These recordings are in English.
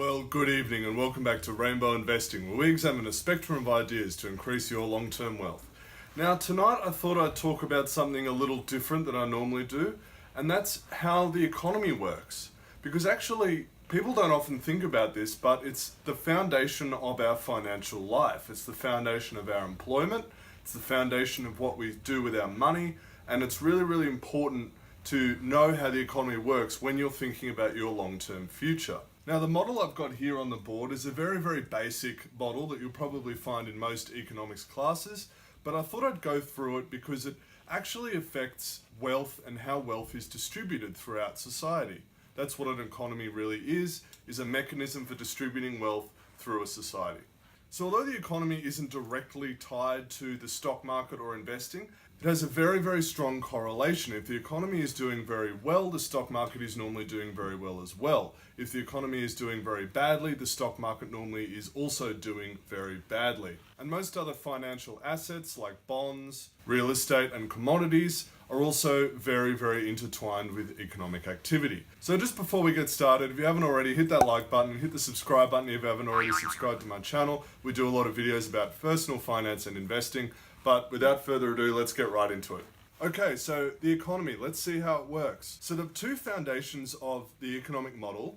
Well, good evening and welcome back to Rainbow Investing, where we examine a spectrum of ideas to increase your long-term wealth. Now, tonight I thought I'd talk about something a little different than I normally do, and that's how the economy works. Because actually, people don't often think about this, but it's the foundation of our financial life. It's the foundation of our employment, it's the foundation of what we do with our money, and it's really, really important to know how the economy works when you're thinking about your long-term future. Now, the model I've got here on the board is a very, very basic model that you'll probably find in most economics classes, but I thought I'd go through it because it actually affects wealth and how wealth is distributed throughout society. That's what an economy really is a mechanism for distributing wealth through a society. So although the economy isn't directly tied to the stock market or investing, it has a very, very strong correlation. If the economy is doing very well, the stock market is normally doing very well as well. If the economy is doing very badly, the stock market normally is also doing very badly. And most other financial assets like bonds, real estate, and commodities are also very, very intertwined with economic activity. So just before we get started, if you haven't already, hit that like button, hit the subscribe button if you haven't already subscribed to my channel. We do a lot of videos about personal finance and investing. But without further ado, let's get right into it. Okay, so the economy, let's see how it works. So the two foundations of the economic model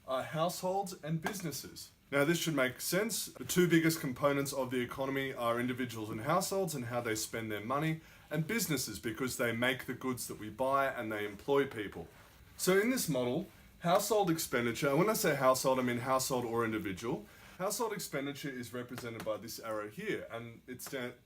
are households and businesses. Now this should make sense. The two biggest components of the economy are individuals and households and how they spend their money, and businesses because they make the goods that we buy and they employ people. So in this model, household expenditure, and when I say household, I mean household or individual. Household expenditure is represented by this arrow here, and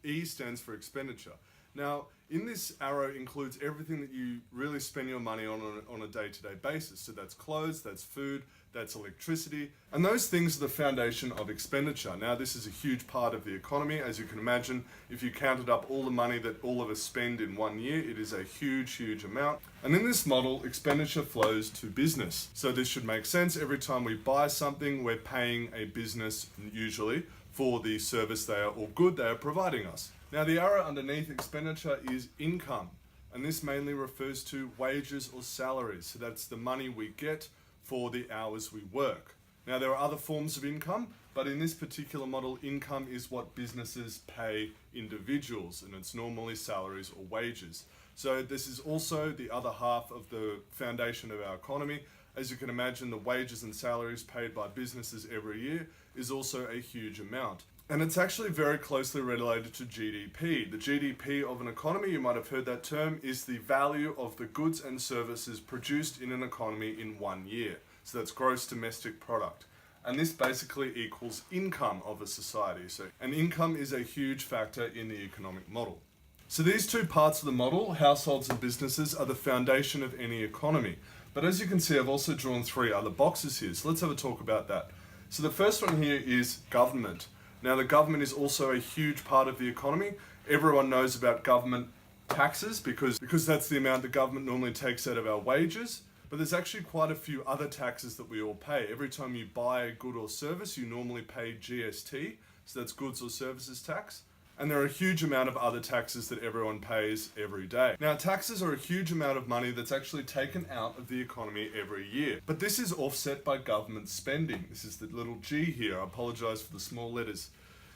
E stands for expenditure. Now, in this arrow includes everything that you really spend your money on a day-to-day basis. So that's clothes, that's food, that's electricity, and those things are the foundation of expenditure. Now, this is a huge part of the economy. As you can imagine, if you counted up all the money that all of us spend in 1 year, it is a huge, huge amount. And in this model, expenditure flows to business. So this should make sense. Every time we buy something, we're paying a business, usually, for the service or good they are providing us. Now, the arrow underneath expenditure is income, and this mainly refers to wages or salaries. So that's the money we get for the hours we work. Now, there are other forms of income, but in this particular model, income is what businesses pay individuals, and it's normally salaries or wages. So this is also the other half of the foundation of our economy. As you can imagine, the wages and salaries paid by businesses every year is also a huge amount. And it's actually very closely related to GDP. The GDP of an economy, you might have heard that term, is the value of the goods and services produced in an economy in 1 year. So that's gross domestic product. And this basically equals income of a society. And income is a huge factor in the economic model. So these two parts of the model, households and businesses, are the foundation of any economy. But as you can see, I've also drawn 3 other boxes here. So let's have a talk about that. So the first one here is government. Now, the government is also a huge part of the economy. Everyone knows about government taxes because that's the amount the government normally takes out of our wages. But there's actually quite a few other taxes that we all pay. Every time you buy a good or service, you normally pay GST, so that's goods or services tax. And there are a huge amount of other taxes that everyone pays every day. Now, taxes are a huge amount of money that's actually taken out of the economy every year. But this is offset by government spending. This is the little G here. I apologize for the small letters.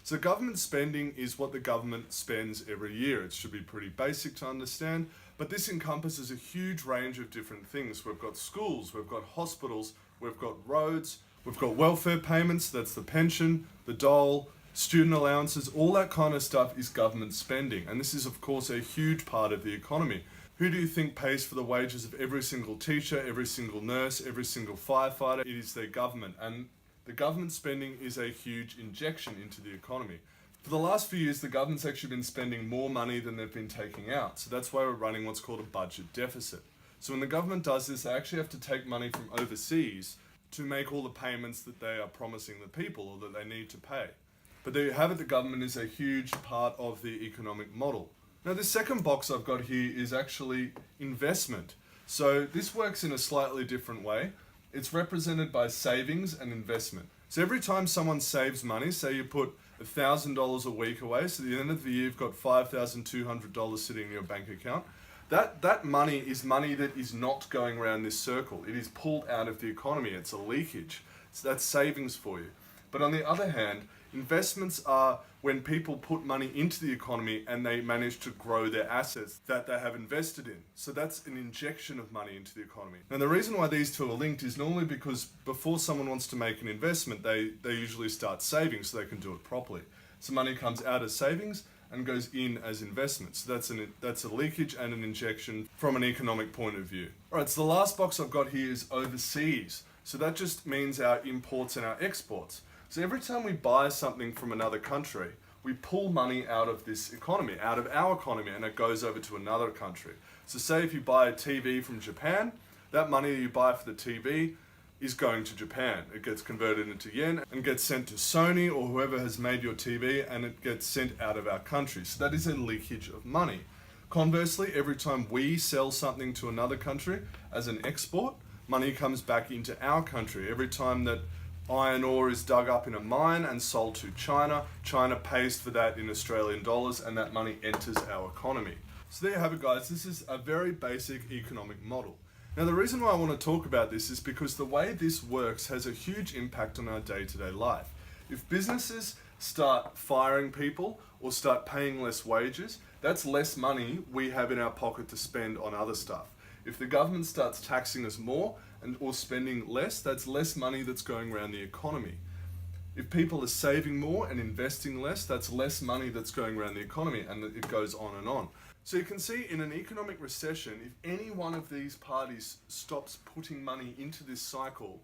So government spending is what the government spends every year. It should be pretty basic to understand, but this encompasses a huge range of different things. We've got schools, we've got hospitals, we've got roads, we've got welfare payments, that's the pension, the dole, student allowances, all that kind of stuff is government spending. And this is, of course, a huge part of the economy. Who do you think pays for the wages of every single teacher, every single nurse, every single firefighter? It is their government. And the government spending is a huge injection into the economy. For the last few years, the government's actually been spending more money than they've been taking out. So that's why we're running what's called a budget deficit. So when the government does this, they actually have to take money from overseas to make all the payments that they are promising the people or that they need to pay. But there you have it, the government is a huge part of the economic model. Now, this second box I've got here is actually investment. So this works in a slightly different way. It's represented by savings and investment. So every time someone saves money, say you put $1,000 a week away, so at the end of the year you've got $5,200 sitting in your bank account, that money is money that is not going around this circle. It is pulled out of the economy. It's a leakage. So that's savings for you. But on the other hand, investments are when people put money into the economy and they manage to grow their assets that they have invested in. So that's an injection of money into the economy. Now the reason why these two are linked is normally because before someone wants to make an investment, they usually start saving so they can do it properly. So money comes out as savings and goes in as investment. So that's a leakage and an injection from an economic point of view. All right, so the last box I've got here is overseas. So that just means our imports and our exports. So every time we buy something from another country, we pull money out of this economy, out of our economy, and it goes over to another country. So say if you buy a TV from Japan, that money that you buy for the TV is going to Japan. It gets converted into yen and gets sent to Sony or whoever has made your TV, and it gets sent out of our country. So that is a leakage of money. Conversely, every time we sell something to another country as an export, money comes back into our country. Every time that iron ore is dug up in a mine and sold to China, China pays for that in Australian dollars, and that money enters our economy. So there you have it, guys. This is a very basic economic model. Now the reason why I want to talk about this is because the way this works has a huge impact on our day-to-day life. If businesses start firing people or start paying less wages, that's less money we have in our pocket to spend on other stuff. If the government starts taxing us more or spending less, that's less money that's going around the economy. If people are saving more and investing less, that's less money that's going around the economy, and it goes on and on. So you can see in an economic recession, if any one of these parties stops putting money into this cycle,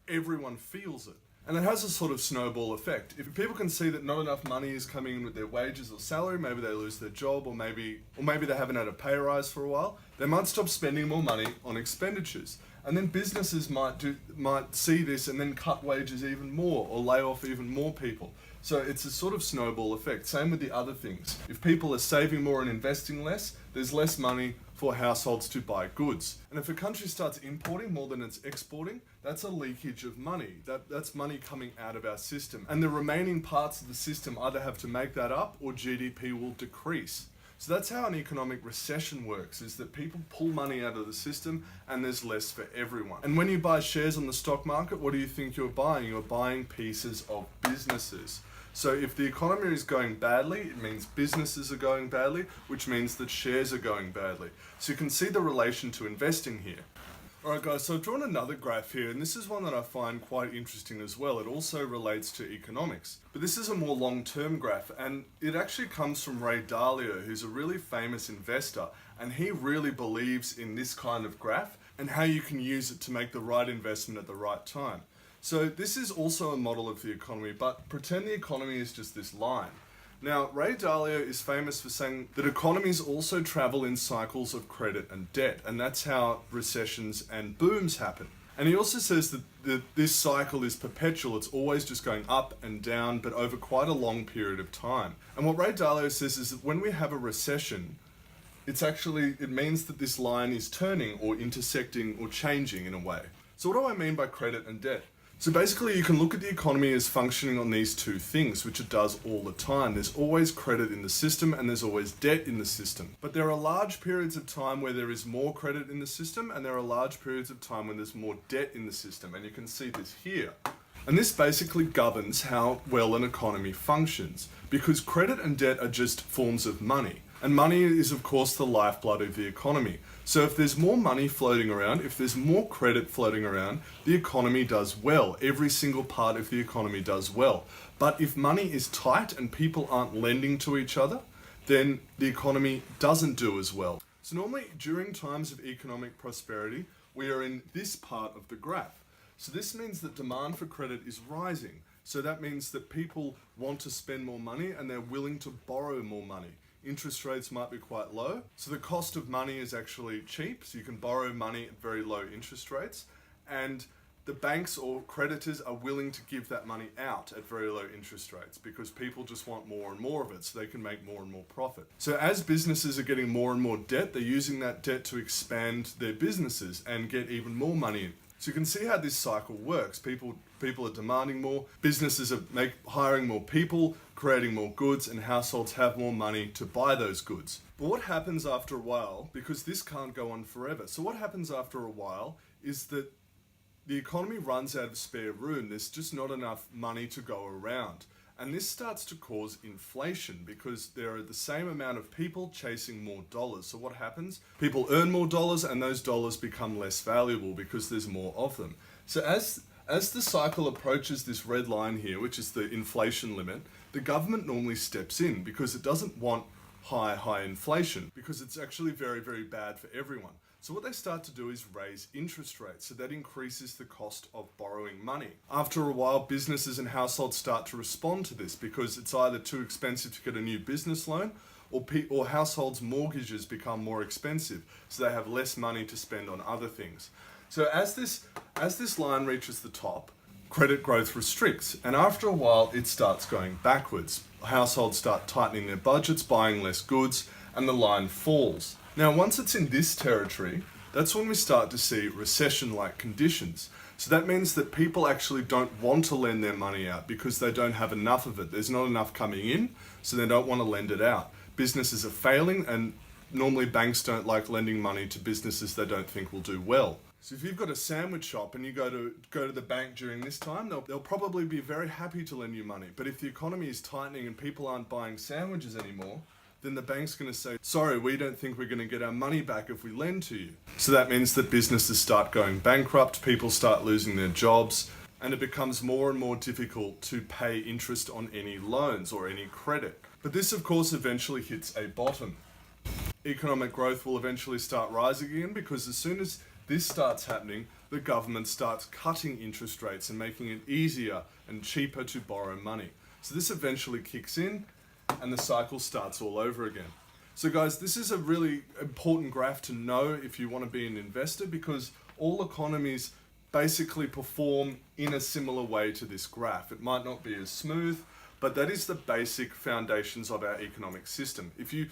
everyone feels it. And it has a sort of snowball effect. If people can see that not enough money is coming in with their wages or salary, maybe they lose their job, or maybe they haven't had a pay rise for a while, they might stop spending more money on expenditures. And then businesses might see this and then cut wages even more or lay off even more people. So it's a sort of snowball effect. Same with the other things. If people are saving more and investing less, there's less money for households to buy goods. And if a country starts importing more than it's exporting, that's a leakage of money. That's money coming out of our system. And the remaining parts of the system either have to make that up or GDP will decrease. So that's how an economic recession works, is that people pull money out of the system and there's less for everyone. And when you buy shares on the stock market, what do you think you're buying? You're buying pieces of businesses. So if the economy is going badly, it means businesses are going badly, which means that shares are going badly. So you can see the relation to investing here. Alright guys, so I've drawn another graph here, and this is one that I find quite interesting as well. It also relates to economics. But this is a more long-term graph, and it actually comes from Ray Dalio, who's a really famous investor, and he really believes in this kind of graph and how you can use it to make the right investment at the right time. So this is also a model of the economy, but pretend the economy is just this line. Now, Ray Dalio is famous for saying that economies also travel in cycles of credit and debt, and that's how recessions and booms happen. And he also says that this cycle is perpetual. It's always just going up and down, but over quite a long period of time. And what Ray Dalio says is that when we have a recession, it means that this line is turning or intersecting or changing in a way. So what do I mean by credit and debt? So basically you can look at the economy as functioning on these two things, which it does all the time. There's always credit in the system and there's always debt in the system. But there are large periods of time where there is more credit in the system, and there are large periods of time when there's more debt in the system. And you can see this here. And this basically governs how well an economy functions, because credit and debt are just forms of money. And money is, of course, the lifeblood of the economy. So if there's more money floating around, if there's more credit floating around, the economy does well. Every single part of the economy does well. But if money is tight and people aren't lending to each other, then the economy doesn't do as well. So normally during times of economic prosperity, we are in this part of the graph. So this means that demand for credit is rising. So that means that people want to spend more money and they're willing to borrow more money. Interest rates might be quite low, so the cost of money is actually cheap, so you can borrow money at very low interest rates, and the banks or creditors are willing to give that money out at very low interest rates because people just want more and more of it so they can make more and more profit. So as businesses are getting more and more debt, they're using that debt to expand their businesses and get even more money in. So you can see how this cycle works. People are demanding more, businesses are hiring more people, creating more goods, and households have more money to buy those goods. But what happens after a while, because this can't go on forever, so what happens after a while is that the economy runs out of spare room. There's just not enough money to go around. And this starts to cause inflation because there are the same amount of people chasing more dollars. So what happens? People earn more dollars and those dollars become less valuable because there's more of them. So as the cycle approaches this red line here, which is the inflation limit, the government normally steps in because it doesn't want high inflation because it's actually very, very bad for everyone. So what they start to do is raise interest rates. So that increases the cost of borrowing money. After a while, businesses and households start to respond to this because it's either too expensive to get a new business loan or households' mortgages become more expensive. So they have less money to spend on other things. So as this line reaches the top, credit growth restricts. And after a while, it starts going backwards. Households start tightening their budgets, buying less goods, and the line falls. Now, once it's in this territory, that's when we start to see recession-like conditions. So that means that people actually don't want to lend their money out because they don't have enough of it. There's not enough coming in, so they don't want to lend it out. Businesses are failing, and normally banks don't like lending money to businesses they don't think will do well. So if you've got a sandwich shop and you go to the bank during this time, they'll probably be very happy to lend you money. But if the economy is tightening and people aren't buying sandwiches anymore, then the bank's going to say, sorry, we don't think we're going to get our money back if we lend to you. So that means that businesses start going bankrupt, people start losing their jobs, and it becomes more and more difficult to pay interest on any loans or any credit. But this, of course, eventually hits a bottom. Economic growth will eventually start rising again because as soon as this starts happening, the government starts cutting interest rates and making it easier and cheaper to borrow money. So this eventually kicks in, and the cycle starts all over again. So guys, this is a really important graph to know if you want to be an investor because all economies basically perform in a similar way to this graph. It might not be as smooth, but that is the basic foundations of our economic system. If you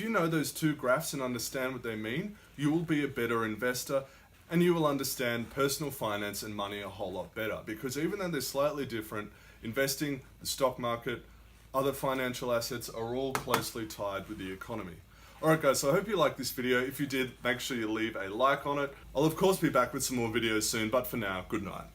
know those two graphs and understand what they mean, you will be a better investor and you will understand personal finance and money a whole lot better because even though they're slightly different, investing, the stock market, other financial assets are all closely tied with the economy. Alright guys, so I hope you liked this video. If you did, make sure you leave a like on it. I'll of course be back with some more videos soon, but for now, good night.